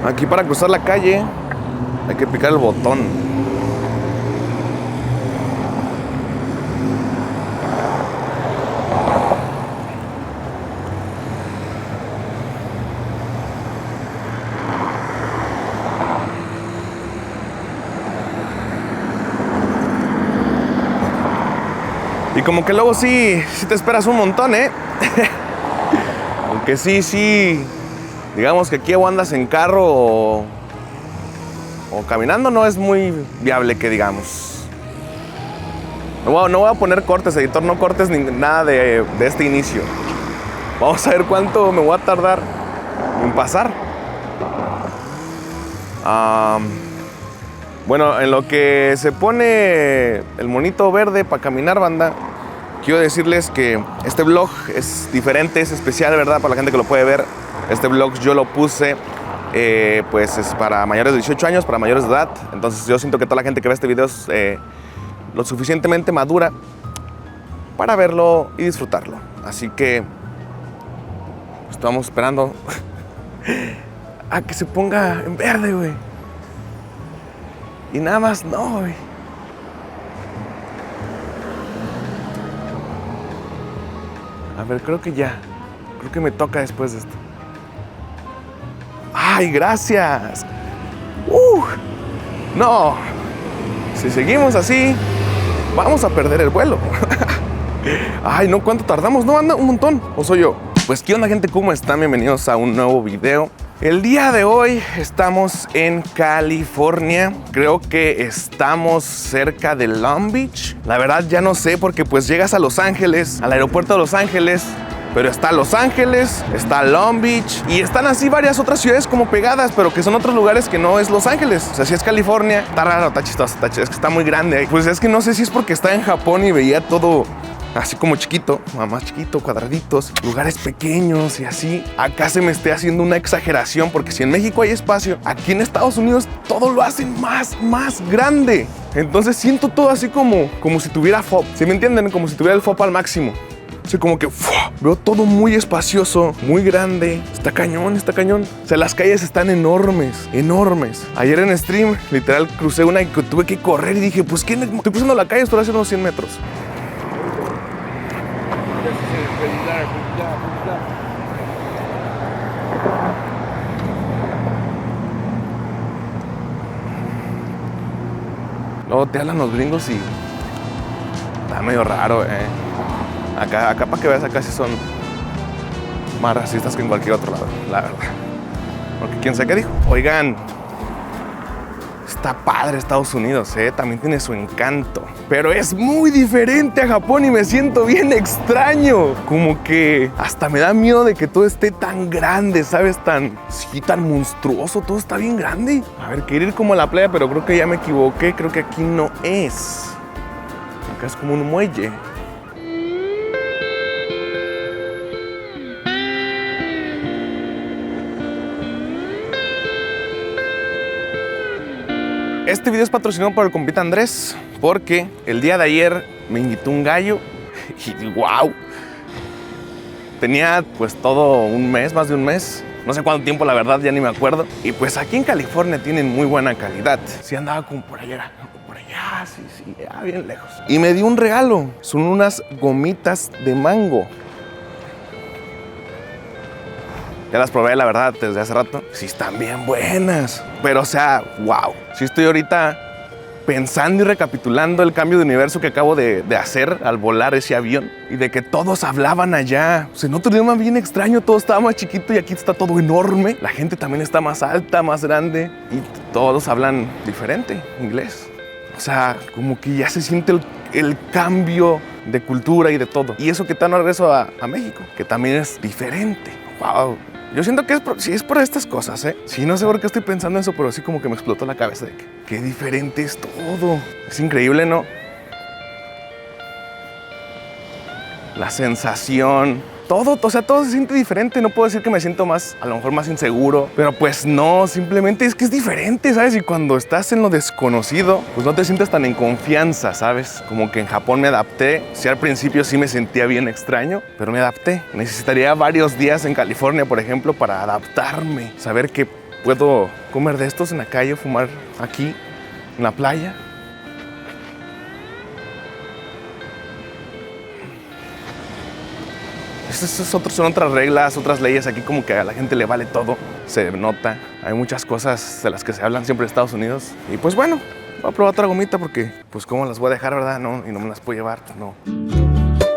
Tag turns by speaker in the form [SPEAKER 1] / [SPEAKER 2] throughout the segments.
[SPEAKER 1] Aquí para cruzar la calle hay que picar el botón. Y como que luego sí te esperas un montón, ¿eh? Aunque sí, digamos que aquí o andas en carro o caminando, no es muy viable que digamos. No voy a poner cortes, editor, no cortes ni nada de este inicio. Vamos a ver cuánto me voy a tardar en pasar. Bueno, en lo que se pone el monito verde para caminar, banda, quiero decirles que este vlog es diferente, es especial, ¿verdad? Para la gente que lo puede ver. Este vlog yo lo puse, pues es para mayores de 18 años, para mayores de edad. Entonces yo siento que toda la gente que ve este video es lo suficientemente madura para verlo y disfrutarlo. Así que estamos esperando a que se ponga en verde, güey. Y nada más no, güey. A ver, creo que ya. Creo que me toca después de esto. ¡Ay, gracias! No. Si seguimos así, vamos a perder el vuelo. Ay, no, ¿cuánto tardamos? No, anda un montón. ¿O soy yo? Pues, ¿qué onda, gente? ¿Cómo están? Bienvenidos a un nuevo video. El día de hoy estamos en California. Creo que estamos cerca de Long Beach. La verdad ya no sé porque pues llegas a Los Ángeles, al aeropuerto de Los Ángeles, pero está Los Ángeles, está Long Beach y están así varias otras ciudades como pegadas, pero que son otros lugares que no es Los Ángeles. O sea, si es California, está raro, está chistoso, es que está muy grande. Pues es que no sé si es porque está en Japón y veía todo así como chiquito, más chiquito, cuadraditos, lugares pequeños y así. Acá se me esté haciendo una exageración porque si en México hay espacio, aquí en Estados Unidos todo lo hacen más grande. Entonces siento todo así como si tuviera FOB. ¿Sí me entienden? Como si tuviera el FOB al máximo. O sea, como que veo todo muy espacioso, muy grande. Está cañón. O sea, las calles están enormes. Ayer en stream, literal, crucé una y tuve que correr y dije, pues, ¿quién? Estoy cruzando la calle, estoy haciendo unos 100 metros. Luego te hablan los gringos y está medio raro, Acá para que veas, acá sí son más racistas que en cualquier otro lado, la verdad. Porque quién sabe qué dijo. Oigan, está padre Estados Unidos, también tiene su encanto. Pero es muy diferente a Japón y me siento bien extraño. Como que hasta me da miedo de que todo esté tan grande, ¿sabes? Tan monstruoso, todo está bien grande. A ver, quiero ir como a la playa, pero creo que ya me equivoqué. Creo que aquí no es. Acá es como un muelle. Este video es patrocinado por el compita Andrés porque el día de ayer me invitó un gallo y wow, tenía pues todo un mes, más de un mes, no sé cuánto tiempo, la verdad ya ni me acuerdo. Y pues aquí en California tienen muy buena calidad. Sí andaba como por allá, sí, ya bien lejos. Y me dio un regalo, son unas gomitas de mango. Ya las probé, la verdad, desde hace rato. Sí están bien buenas. Pero, o sea, wow. Sí estoy ahorita pensando y recapitulando el cambio de universo que acabo de hacer al volar ese avión. Y de que todos hablaban allá. O sea, en otro idioma bien extraño, todo estaba más chiquito y aquí está todo enorme. La gente también está más alta, más grande. Y todos hablan diferente, inglés. O sea, como que ya se siente el cambio de cultura y de todo. Y eso que tal no regreso a México, que también es diferente. Wow. Yo siento que es por estas cosas, Sí, no sé por qué estoy pensando eso, pero sí como que me explotó la cabeza de que qué diferente es todo. Es increíble, ¿no? La sensación, todo, o sea, todo se siente diferente. No puedo decir que me siento a lo mejor más inseguro, pero pues no, simplemente es que es diferente, ¿sabes? Y cuando estás en lo desconocido, pues no te sientes tan en confianza, ¿sabes? Como que en Japón me adapté. Sí, al principio sí me sentía bien extraño, pero me adapté. Necesitaría varios días en California, por ejemplo, para adaptarme, saber que puedo comer de estos en la calle, fumar aquí, en la playa. Son otras reglas, otras leyes. Aquí como que a la gente le vale todo. Se nota. Hay muchas cosas de las que se hablan siempre en Estados Unidos. Y pues bueno, voy a probar otra gomita porque pues cómo las voy a dejar, ¿verdad? No, y no me las puedo llevar, pues no.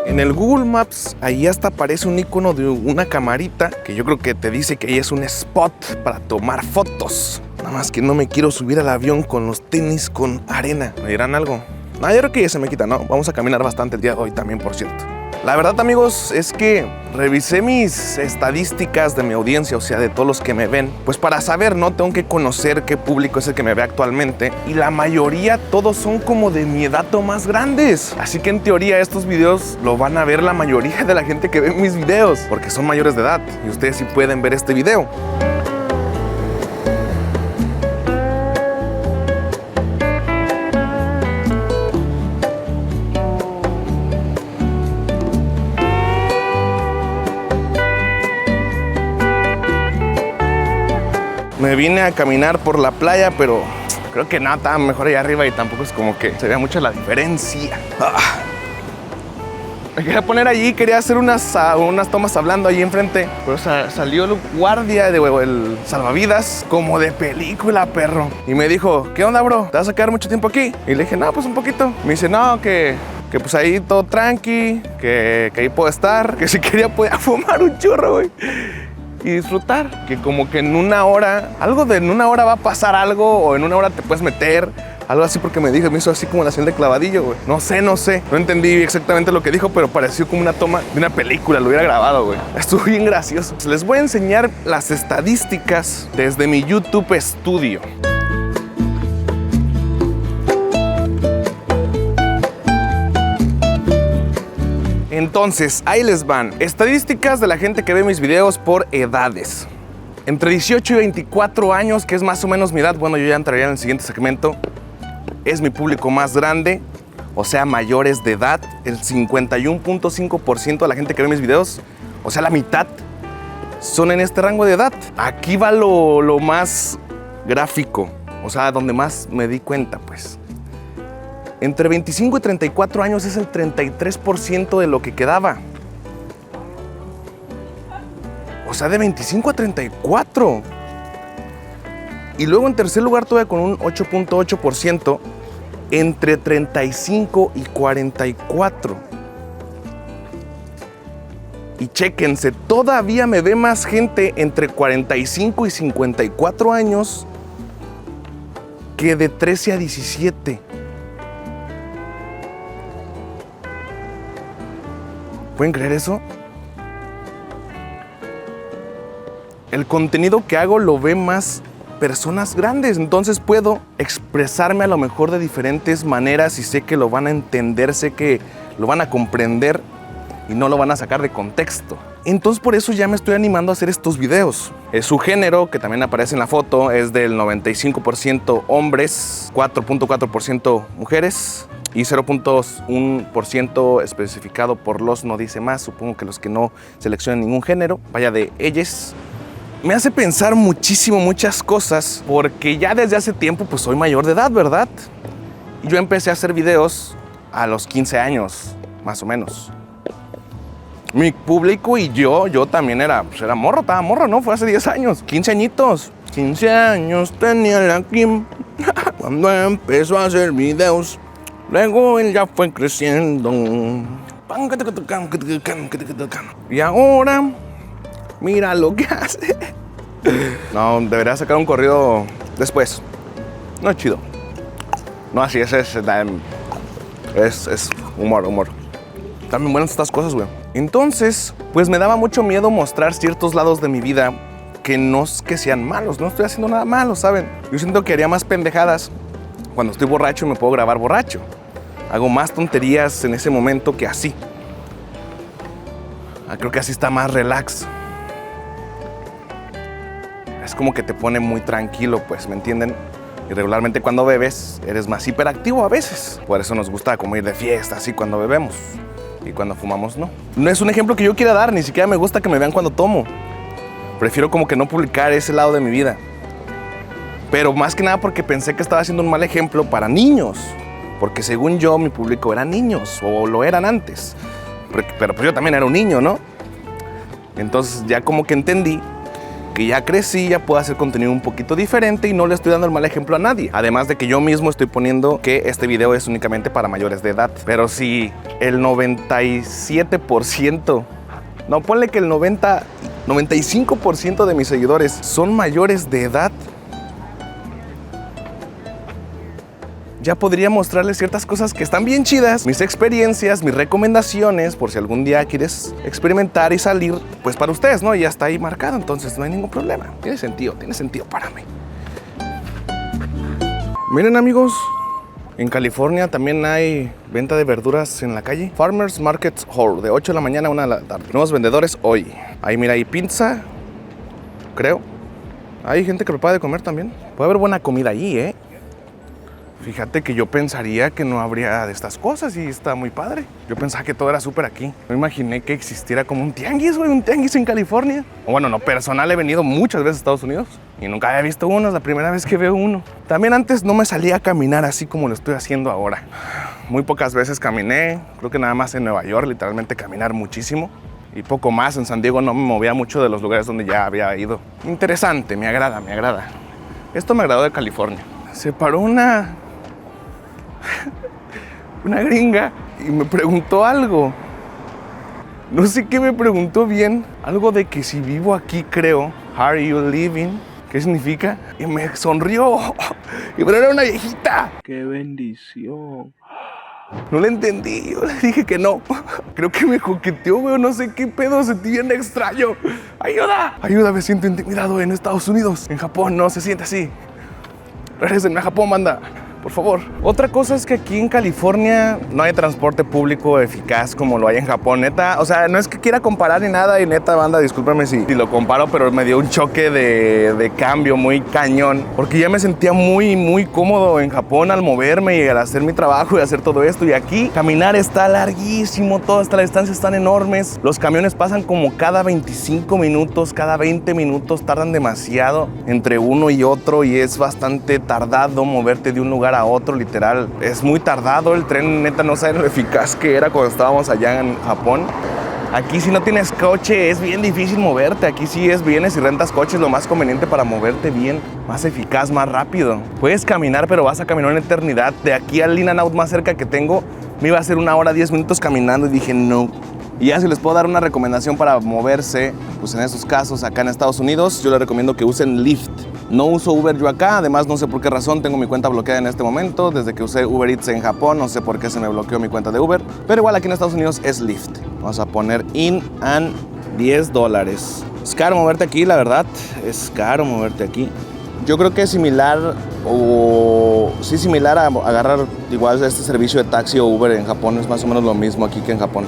[SPEAKER 1] En el Google Maps, ahí hasta aparece un icono de una camarita que yo creo que te dice que ahí es un spot para tomar fotos. Nada más que no me quiero subir al avión con los tenis con arena. ¿Me dirán algo? No, yo creo que ya se me quita, ¿no? Vamos a caminar bastante el día de hoy también, por cierto. La verdad, amigos, es que revisé mis estadísticas de mi audiencia, o sea, de todos los que me ven. Pues para saber, ¿no? Tengo que conocer qué público es el que me ve actualmente. Y la mayoría, todos son como de mi edad o más grandes. Así que en teoría estos videos lo van a ver la mayoría de la gente que ve mis videos, porque son mayores de edad. Y ustedes sí pueden ver este video. Me vine a caminar por la playa, pero creo que nada, estaba mejor allá arriba y tampoco es como que se vea mucho la diferencia. Me quería poner allí, quería hacer unas tomas hablando allí enfrente, pero salió el guardia, el salvavidas, como de película, perro. Y me dijo, ¿qué onda, bro? ¿Te vas a quedar mucho tiempo aquí? Y le dije, no, pues un poquito. Me dice, no, que pues ahí todo tranqui, que ahí puedo estar, que si quería podía fumar un churro, güey. Y disfrutar, que como que en una hora, en una hora va a pasar algo, o en una hora te puedes meter, algo así, porque me hizo así como la señal de clavadillo, güey. No entendí exactamente lo que dijo, pero pareció como una toma de una película, lo hubiera grabado, güey. Estuvo bien gracioso. Les voy a enseñar las estadísticas desde mi YouTube Studio. Entonces, ahí les van. Estadísticas de la gente que ve mis videos por edades. Entre 18 y 24 años, que es más o menos mi edad, bueno, yo ya entraría en el siguiente segmento, es mi público más grande, o sea, mayores de edad. El 51.5% de la gente que ve mis videos, o sea, la mitad, son en este rango de edad. Aquí va lo más gráfico, o sea, donde más me di cuenta, pues. Entre 25 y 34 años es el 33% de lo que quedaba. O sea, de 25 a 34. Y luego en tercer lugar todavía con un 8.8% entre 35 y 44. Y chéquense, todavía me ve más gente entre 45 y 54 años que de 13 a 17. ¿Pueden creer eso? El contenido que hago lo ven más personas grandes, entonces puedo expresarme a lo mejor de diferentes maneras y sé que lo van a entender, sé que lo van a comprender y no lo van a sacar de contexto. Entonces por eso ya me estoy animando a hacer estos videos. Su género, que también aparece en la foto, es del 95% hombres, 4.4% mujeres y 0.1% especificado por los no dice más. Supongo que los que no seleccionan ningún género, vaya de ellos. Me hace pensar muchas cosas, porque ya desde hace tiempo pues soy mayor de edad, ¿verdad? Y yo empecé a hacer videos a los 15 años, más o menos. Mi público y yo también era morro, estaba morro, ¿no? Fue hace 10 años, 15 añitos. 15 años tenía la Kim cuando empezó a hacer videos. Luego él ya fue creciendo. Y ahora, mira lo que hace. No, debería sacar un corrido después. No es chido. No, así es humor. También buenas estas cosas, güey. Entonces, pues me daba mucho miedo mostrar ciertos lados de mi vida que no es que sean malos. No estoy haciendo nada malo, ¿saben? Yo siento que haría más pendejadas cuando estoy borracho y me puedo grabar borracho. Hago más tonterías en ese momento que así. Creo que así está más relax. Es como que te pone muy tranquilo, pues, ¿me entienden? Y regularmente cuando bebes, eres más hiperactivo a veces. Por eso nos gusta como ir de fiesta, así cuando bebemos. Y cuando fumamos, no. No es un ejemplo que yo quiera dar, ni siquiera me gusta que me vean cuando tomo. Prefiero como que no publicar ese lado de mi vida. Pero más que nada porque pensé que estaba haciendo un mal ejemplo para niños. Porque según yo, mi público eran niños, o lo eran antes. Pero pues yo también era un niño, ¿no? Entonces ya como que entendí que ya crecí, ya puedo hacer contenido un poquito diferente y no le estoy dando el mal ejemplo a nadie. Además de que yo mismo estoy poniendo que este video es únicamente para mayores de edad. Pero si el 97%, no, ponle que el 95% de mis seguidores son mayores de edad, ya podría mostrarles ciertas cosas que están bien chidas, mis experiencias, mis recomendaciones, por si algún día quieres experimentar y salir, pues para ustedes, ¿no? Ya está ahí marcado, entonces no hay ningún problema. Tiene sentido para mí. Miren, amigos, en California también hay venta de verduras en la calle. Farmers Market Hall, de 8 de la mañana a 1 de la tarde. Nuevos vendedores hoy. Ahí, mira, hay pizza, creo. Hay gente que prepara de comer también. Puede haber buena comida allí, ¿eh? Fíjate que yo pensaría que no habría de estas cosas y está muy padre. Yo pensaba que todo era súper aquí. No imaginé que existiera como un tianguis, güey, un tianguis en California. O bueno, no, personal, he venido muchas veces a Estados Unidos y nunca había visto uno, es la primera vez que veo uno. También antes no me salía a caminar así como lo estoy haciendo ahora. Muy pocas veces caminé, creo que nada más en Nueva York, literalmente caminar muchísimo. Y poco más, en San Diego no me movía mucho de los lugares donde ya había ido. Interesante, me agrada. Esto me agradó de California. Se paró una gringa y me preguntó algo. No sé qué me preguntó bien. Algo de que si vivo aquí, creo. How are you living? ¿Qué significa? Y me sonrió. Y pero era una viejita. ¡Qué bendición! No le entendí. Yo le dije que no. Creo que me coqueteó, güey. No sé qué pedo. Sentí bien extraño. ¡Ayuda! Ayuda, me siento intimidado en Estados Unidos. En Japón no se siente así. Regrésenme a Japón, manda. Por favor. Otra cosa es que aquí en California no hay transporte público eficaz como lo hay en Japón, neta. O sea, no es que quiera comparar ni nada y neta, banda, discúlpame si lo comparo, pero me dio un choque de cambio muy cañón. Porque ya me sentía muy cómodo en Japón al moverme y al hacer mi trabajo y hacer todo esto. Y aquí caminar está larguísimo, todas las distancias están enormes. Los camiones pasan como cada 25 minutos, cada 20 minutos, tardan demasiado entre uno y otro y es bastante tardado moverte de un lugar a otro, literal. Es muy tardado el tren, neta, no saben lo eficaz que era cuando estábamos allá en Japón. Aquí si no tienes coche es bien difícil moverte. Aquí sí vienes y rentas coches, lo más conveniente para moverte bien, más eficaz, más rápido. Puedes caminar, pero vas a caminar una eternidad. De aquí al In-N-Out más cerca que tengo, me iba a hacer 1 hora 10 minutos caminando y dije no. Y ya si les puedo dar una recomendación para moverse, pues en esos casos acá en Estados Unidos, yo les recomiendo que usen Lyft. No uso Uber yo acá, además no sé por qué razón tengo mi cuenta bloqueada en este momento. Desde que usé Uber Eats en Japón, no sé por qué se me bloqueó mi cuenta de Uber. Pero igual aquí en Estados Unidos es Lyft. Vamos a poner in-and $10. Es caro moverte aquí, la verdad. Es caro moverte aquí. Yo creo que es similar a agarrar igual este servicio de taxi o Uber en Japón. Es más o menos lo mismo aquí que en Japón.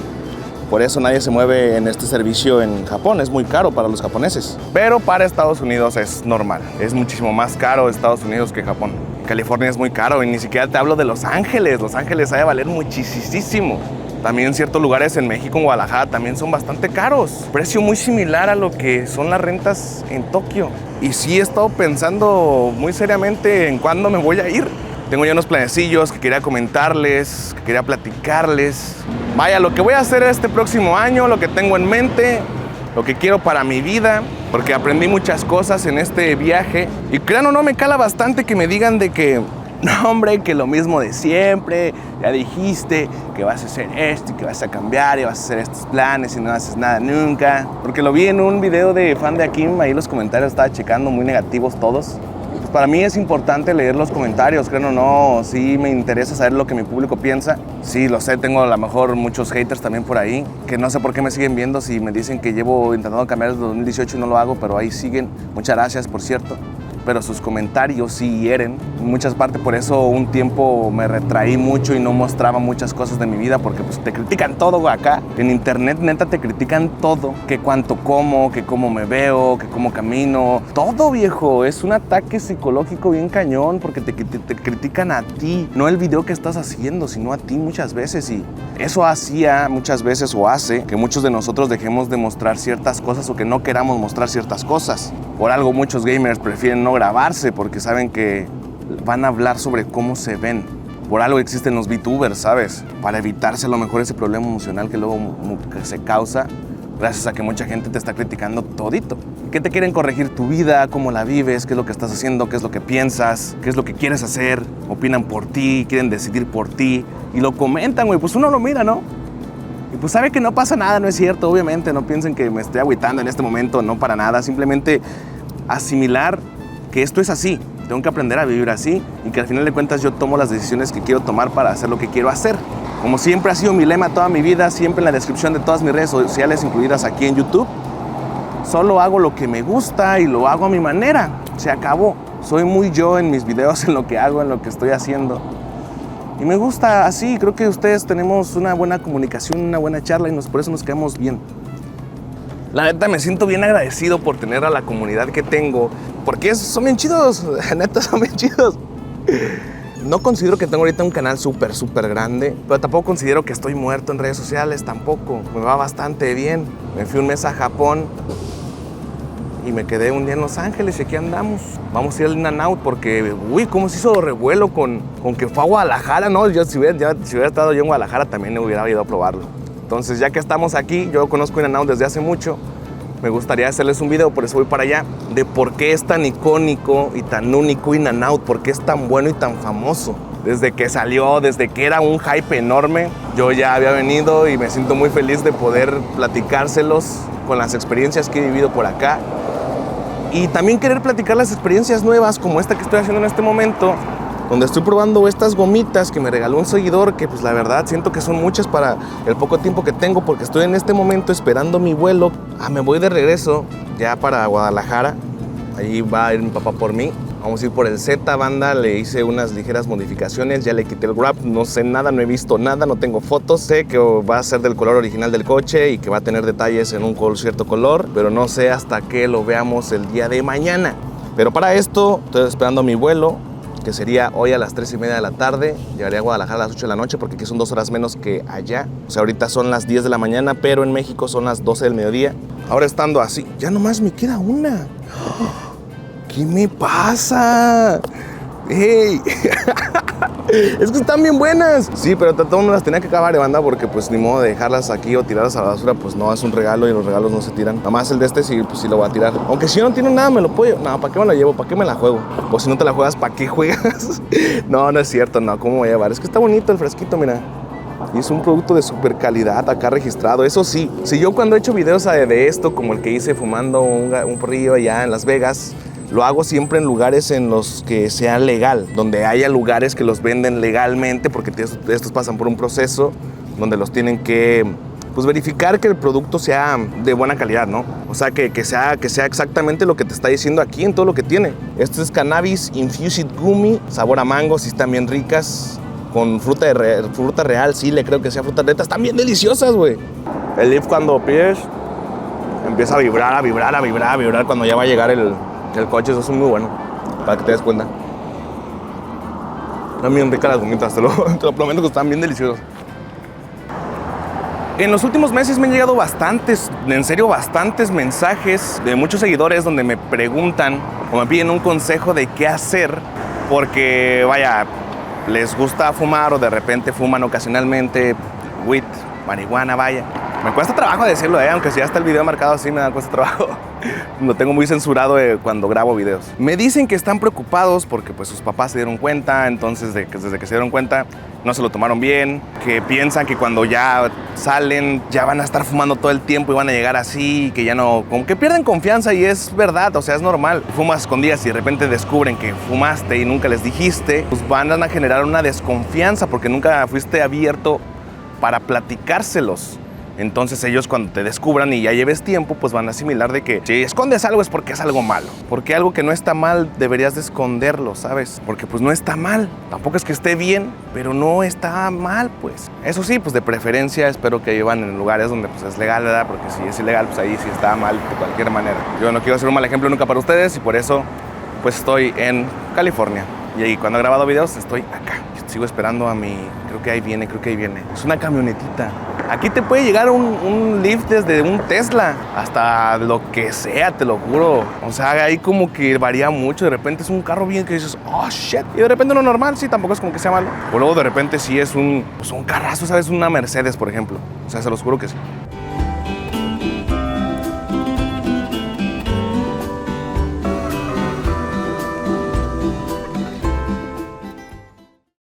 [SPEAKER 1] Por eso nadie se mueve en este servicio en Japón, es muy caro para los japoneses. Pero para Estados Unidos es normal, es muchísimo más caro Estados Unidos que Japón. California es muy caro y ni siquiera te hablo de Los Ángeles. Los Ángeles ha de valer muchísimo. También ciertos lugares en México, en Guadalajara, también son bastante caros. Precio muy similar a lo que son las rentas en Tokio. Y sí he estado pensando muy seriamente en cuándo me voy a ir. Tengo ya unos planecillos que quería comentarles, que quería platicarles. Vaya, lo que voy a hacer este próximo año, lo que tengo en mente, lo que quiero para mi vida, porque aprendí muchas cosas en este viaje. Y créanlo, no me cala bastante que me digan de que, no hombre, que lo mismo de siempre, ya dijiste que vas a hacer esto y que vas a cambiar y vas a hacer estos planes y no haces nada nunca. Porque lo vi en un video de fan de Akim, ahí los comentarios estaba checando muy negativos todos. Para mí es importante leer los comentarios, creo o no, sí me interesa saber lo que mi público piensa. Sí, lo sé, tengo a lo mejor muchos haters también por ahí, que no sé por qué me siguen viendo si me dicen que llevo intentando cambiar desde 2018 y no lo hago, pero ahí siguen. Muchas gracias, por cierto. Pero sus comentarios sí hieren. En muchas partes, por eso un tiempo me retraí mucho y no mostraba muchas cosas de mi vida, porque pues te critican todo acá. En internet, neta, te critican todo. Que cuánto como, que cómo me veo, que cómo camino. Todo, viejo. Es un ataque psicológico bien cañón, porque te critican a ti. No el video que estás haciendo, sino a ti muchas veces. Y eso hacía muchas veces o hace que muchos de nosotros dejemos de mostrar ciertas cosas o que no queramos mostrar ciertas cosas. Por algo muchos gamers prefieren no grabarse porque saben que van a hablar sobre cómo se ven. Por algo existen los VTubers, ¿sabes? Para evitarse a lo mejor ese problema emocional que luego se causa gracias a que mucha gente te está criticando todito. Que te quieren corregir tu vida, cómo la vives, qué es lo que estás haciendo, qué es lo que piensas, qué es lo que quieres hacer. Opinan por ti, quieren decidir por ti y lo comentan, güey. Pues uno lo mira, ¿no? Y pues sabe que no pasa nada, no es cierto, obviamente. No piensen que me estoy agüitando en este momento, no para nada. Simplemente asimilar que esto es así. Tengo que aprender a vivir así y que al final de cuentas yo tomo las decisiones que quiero tomar para hacer lo que quiero hacer. Como siempre ha sido mi lema toda mi vida, siempre en la descripción de todas mis redes sociales, incluidas aquí en YouTube, solo hago lo que me gusta y lo hago a mi manera. Se acabó. Soy muy yo en mis videos, en lo que hago, en lo que estoy haciendo. Y me gusta así. Creo que ustedes tenemos una buena comunicación, una buena charla y por eso nos quedamos bien. La neta me siento bien agradecido por tener a la comunidad que tengo, porque son bien chidos, la neta son bien chidos. No considero que tengo ahorita un canal súper grande, pero tampoco considero que estoy muerto en redes sociales, tampoco. Me va bastante bien. Me fui un mes a Japón y me quedé un día en Los Ángeles y aquí andamos. Vamos a ir al In-N-Out porque, uy, cómo se hizo revuelo con que fue a Guadalajara, ¿no? Si hubiera estado yo en Guadalajara también me hubiera ido a probarlo. Entonces, ya que estamos aquí, yo conozco In-N-Out desde hace mucho. Me gustaría hacerles un video, por eso voy para allá, de por qué es tan icónico y tan único In-N-Out, por qué es tan bueno y tan famoso. Desde que salió, desde que era un hype enorme, yo ya había venido y me siento muy feliz de poder platicárselos con las experiencias que he vivido por acá. Y también querer platicar las experiencias nuevas como esta que estoy haciendo en este momento, donde estoy probando estas gomitas que me regaló un seguidor, que pues la verdad siento que son muchas para el poco tiempo que tengo, porque estoy en este momento esperando mi vuelo. Me voy de regreso ya para Guadalajara. Allí va a ir mi papá por mí. Vamos a ir por el Z, banda. Le hice unas ligeras modificaciones, ya le quité el wrap, no sé nada, no he visto nada, no tengo fotos. Sé que va a ser del color original del coche y que va a tener detalles en un cierto color, pero no sé hasta que lo veamos el día de mañana. Pero para esto estoy esperando mi vuelo, que sería hoy a las 3:30 de la tarde. Llegaré a Guadalajara a las 8 de la noche porque aquí son 2 horas menos que allá. O sea, ahorita son las 10 de la mañana, pero en México son las 12 del mediodía. Ahora estando así, ya nomás me queda una. ¿Qué me pasa? ¡Hey! Es que están bien buenas. Sí, pero todo me las tenía que acabar de banda porque pues ni modo de dejarlas aquí o tirarlas a la basura, pues no, es un regalo y los regalos no se tiran. Nada más el de este sí, pues sí lo voy a tirar. Aunque si yo no tiene nada, me lo puedo. No, ¿para qué me lo llevo? ¿Para qué me la juego? O si no te la juegas, ¿para qué juegas? No, no es cierto, no, ¿cómo voy a llevar? Es que está bonito el fresquito, mira. Y es un producto de super calidad acá registrado. Eso sí, si yo cuando he hecho videos de esto, como el que hice fumando un porrillo allá en Las Vegas, lo hago siempre en lugares en los que sea legal, donde haya lugares que los venden legalmente, porque estos pasan por un proceso donde los tienen que pues, verificar que el producto sea de buena calidad, ¿no? O sea, que sea exactamente lo que te está diciendo aquí en todo lo que tiene. Esto es Cannabis Infused Gummy, sabor a mango, sí están bien ricas, con fruta real, sí, le creo que sea fruta neta, están bien deliciosas, güey. El leaf cuando pides empieza a vibrar cuando ya va a llegar el coche. Eso es muy bueno, para que te des cuenta. Están bien ricas las gomitas, te lo prometo que están bien deliciosas. En los últimos meses me han llegado bastantes mensajes de muchos seguidores donde me preguntan o me piden un consejo de qué hacer porque, vaya, les gusta fumar o de repente fuman ocasionalmente weed, marihuana, vaya. Me cuesta trabajo decirlo, aunque si ya está el video marcado así me cuesta trabajo. Lo tengo muy censurado cuando grabo videos. Me dicen que están preocupados porque pues sus papás se dieron cuenta, entonces desde que se dieron cuenta no se lo tomaron bien, que piensan que cuando ya salen ya van a estar fumando todo el tiempo y van a llegar así, que ya no, como que pierden confianza y es verdad, o sea, es normal. Fumas escondidas y de repente descubren que fumaste y nunca les dijiste, pues van a generar una desconfianza porque nunca fuiste abierto para platicárselos. Entonces ellos cuando te descubran y ya lleves tiempo, pues van a asimilar de que si escondes algo es porque es algo malo. Porque algo que no está mal deberías de esconderlo, ¿sabes? Porque pues no está mal. Tampoco es que esté bien, pero no está mal, pues. Eso sí, pues de preferencia espero que vivan en lugares donde pues es legal, ¿verdad? Porque si es ilegal, pues ahí sí está mal de cualquier manera. Yo no quiero ser un mal ejemplo nunca para ustedes y por eso pues estoy en California. Y ahí cuando he grabado videos estoy acá. Sigo esperando a mi... Creo que ahí viene. Es una camionetita. Aquí te puede llegar un Lyft desde un Tesla hasta lo que sea, te lo juro. O sea, ahí como que varía mucho. De repente es un carro bien que dices, oh, shit. Y de repente lo normal, sí, tampoco es como que sea malo. O luego de repente sí es un carrazo, ¿sabes? Una Mercedes, por ejemplo. O sea, se los juro que sí.